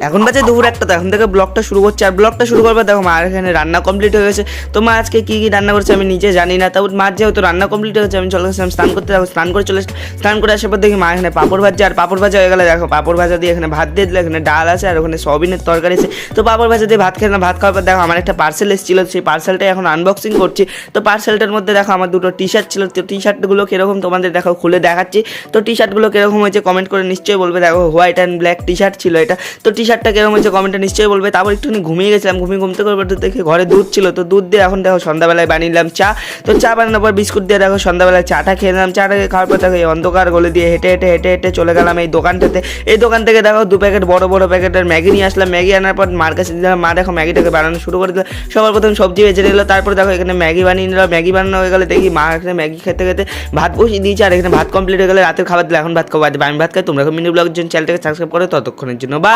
এখন বাজে দুপুর একটা, তো এখন থেকে ব্লগটা শুরু করছি। আর ব্লগটা শুরু করবে দেখো মার এখানে রান্না কমপ্লিট হয়ে গেছে। তো মা আজকে কী কী রান্না করছে আমি নিজে জানি না, তাও মার যেহেতু রান্না কমপ্লিট হয়ে গেছে আমি চলে গেছিলাম স্নান করতে। দেখো স্নান করে চলে স্নান করে আসার পর দেখি মা এখানে পাঁপড় ভাজছে। আর পাঁপড় ভাজা হয়ে গেলে দেখো পাঁপড় ভাজা দিয়ে এখানে ভাত দিয়ে দিলে, এখানে ডাল আছে আর ওখানে সয়াবিনের তরকারি আছে। তো পাঁপড় ভাজা দিয়ে ভাত খেলাম। ভাত খাওয়ার পর দেখো আমার একটা পার্সেল এসেছিলো, সেই পার্সেলটাই এখন আনবক্সিং করছি। তো পার্সেলটার মধ্যে দেখো আমার দুটো টি শার্ট ছিল। তো টি শার্টগুলো কীরকম তোমাদের দেখো খুলে দেখাচ্ছি। তো টি শার্টগুলো কীরকম হয়েছে কমেন্ট করে নিশ্চয়ই বলবে। দেখো white and black T shirt ছিল এটা। তো টি শার্টটা কীরকম হয়েছে কমেন্টে নিশ্চয়ই বলবে। তারপর একটুখানি ঘুমিয়ে গেছিলাম, ঘুমতে করবো তো দেখে ঘরে দুধ ছিল। তো দুধ দিয়ে এখন দেখো সন্ধ্যাবেলায় বানিয়ে নিলাম চা। তো চা বানানোর পর বিস্কুট দিয়ে দেখো সন্ধ্যাবেলায় চাটা খেয়ে নিলাম। চাটাকে খাওয়ার পর দেখো এই অন্ধকার গলে দিয়ে হেঁটে হেঁটে হেঁটে হেঁটে চলে গেলাম এই দোকানটাতে। এই দোকান থেকে দেখো 2 প্যাকেট বড় বড় প্যাকেটের ম্যাগি নিয়ে আসলাম। ম্যাগি আনার পর মার কাছে দিলাম। মা দেখো ম্যাগিটাকে বানানো শুরু করে দিল। সবার প্রথম সবজি বেছে নিল, তারপর দেখো এখানে ম্যাগি বানিয়ে নিল। ম্যাগি বানানো হয়ে গেলে দেখি মা এখানে ম্যাগি খেতে খেতে ভাত বসিয়ে দিয়েছে। আর এখানে ভাত কমপ্লিট হয়ে গেলে রাতের খাবার দিলে এখন ভাত খাবো। আমি ভাত খাই। তোমরা মিনি ব্লগের জন্য চ্যানেলটাকে সাবস্ক্রাইব করো ততক্ষণের জন্য। বা